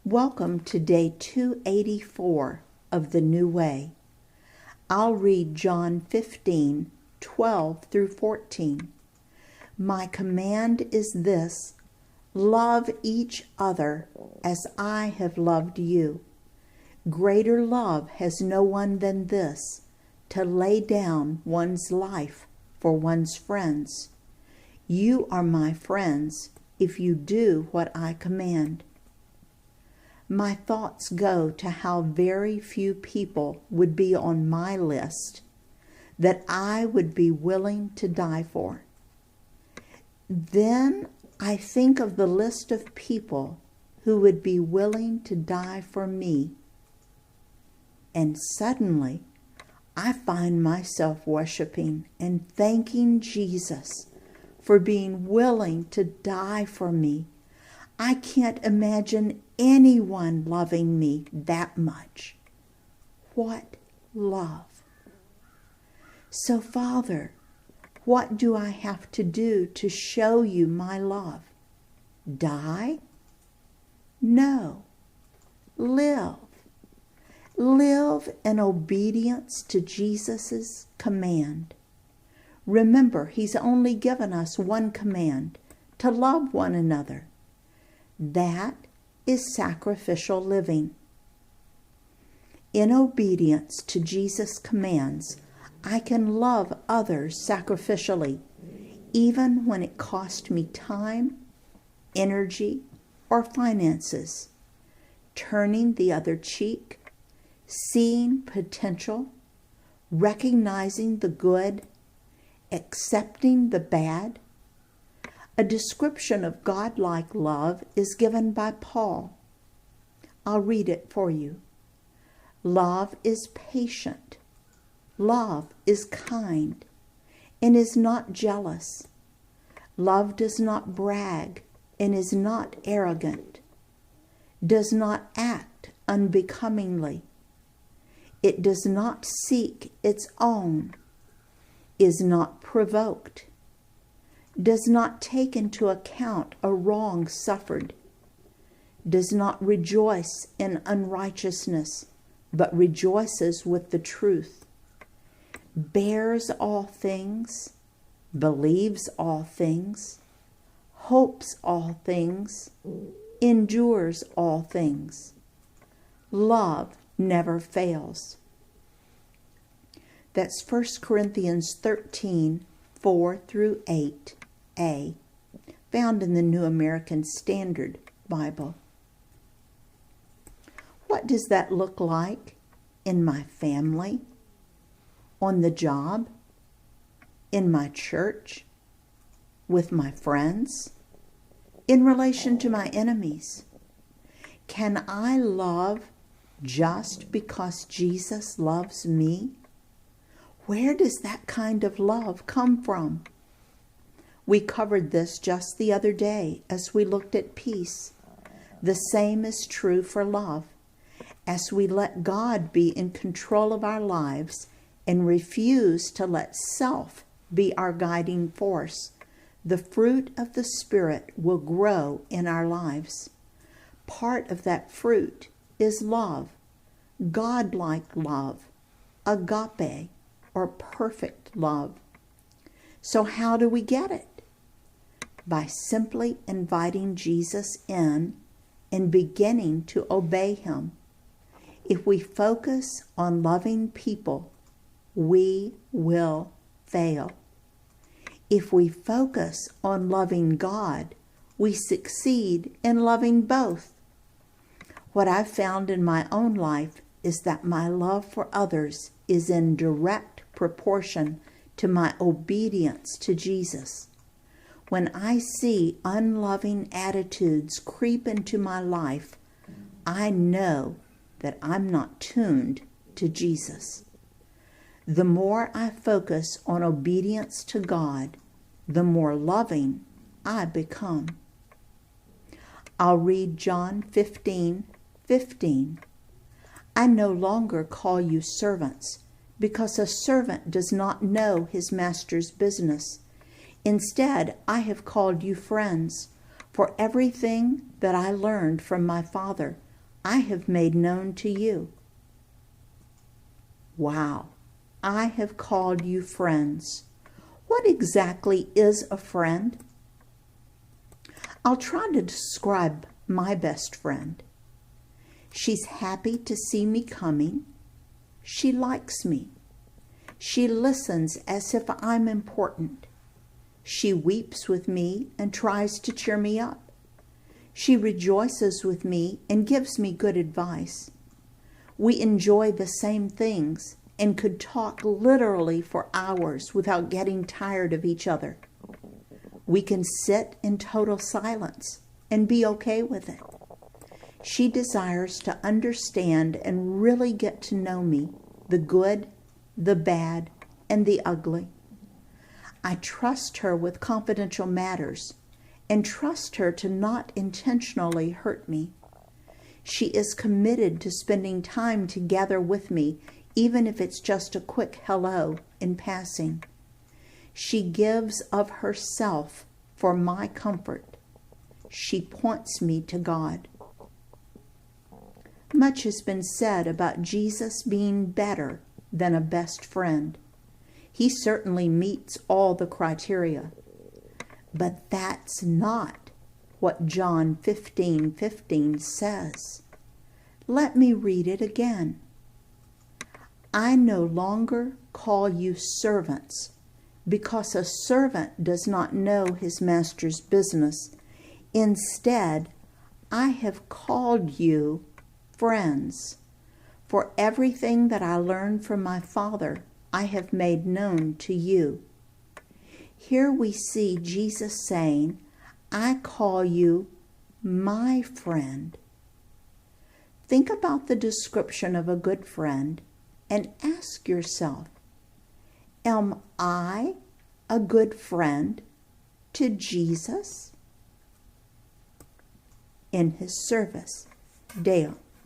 Welcome to day 284 of the New Way. I'll read John 15:12 through 14. My command is this: love each other as I have loved you. Greater love has no one than this, to lay down one's life for one's friends. You are my friends if you do what I command. My thoughts go to how very few people would be on my list that I would be willing to die for. Then I think of the list of people who would be willing to die for me. And suddenly, I find myself worshiping and thanking Jesus for being willing to die for me. I can't imagine anyone loving me that much. What love! So, Father, what do I have to do to show you my love? Die? No. Live. Live in obedience to Jesus' command. Remember, He's only given us one command: to love one another. That is sacrificial living. In obedience to Jesus' commands, I can love others sacrificially, even when it cost me time, energy, or finances. Turning the other cheek, seeing potential, recognizing the good, accepting the bad. A description of God-like love is given by Paul. I'll read it for you. Love is patient. Love is kind and is not jealous. Love does not brag and is not arrogant, does not act unbecomingly. It does not seek its own, is not provoked, does not take into account a wrong suffered, does not rejoice in unrighteousness, but rejoices with the truth, bears all things, believes all things, hopes all things, endures all things. Love never fails. That's 1 Corinthians 13:4 through 8a, found in the New American Standard Bible. What does that look like in my family, on the job, in my church, with my friends, in relation to my enemies? Can I love just because Jesus loves me? Where does that kind of love come from? We covered this just the other day as we looked at peace. The same is true for love. As we let God be in control of our lives and refuse to let self be our guiding force, the fruit of the Spirit will grow in our lives. Part of that fruit is love, God-like love, agape, or perfect love. So how do we get it? By simply inviting Jesus in and beginning to obey Him. If we focus on loving people, we will fail. If we focus on loving God, we succeed in loving both. What I've found in my own life is that my love for others is in direct proportion to my obedience to Jesus. When I see unloving attitudes creep into my life, I know that I'm not tuned to Jesus. The more I focus on obedience to God, the more loving I become. I'll read John 15:15. I no longer call you servants, because a servant does not know his master's business. Instead, I have called you friends, for everything that I learned from my Father, I have made known to you. Wow, I have called you friends. What exactly is a friend? I'll try to describe my best friend. She's happy to see me coming. She likes me. She listens as if I'm important. She weeps with me and tries to cheer me up. She rejoices with me and gives me good advice. We enjoy the same things and could talk literally for hours without getting tired of each other. We can sit in total silence and be okay with it. She desires to understand and really get to know me, the good, the bad, and the ugly. I trust her with confidential matters and trust her to not intentionally hurt me. She is committed to spending time together with me, even if it's just a quick hello in passing. She gives of herself for my comfort. She points me to God. Much has been said about Jesus being better than a best friend. He certainly meets all the criteria. But that's not what John 15:15 says. Let me read it again. I no longer call you servants, because a servant does not know his master's business. Instead, I have called you friends. For everything that I learned from my Father, I have made known to you. Here we see Jesus saying, I call you my friend. Think about the description of a good friend and ask yourself, am I a good friend to Jesus? In his service, Dale.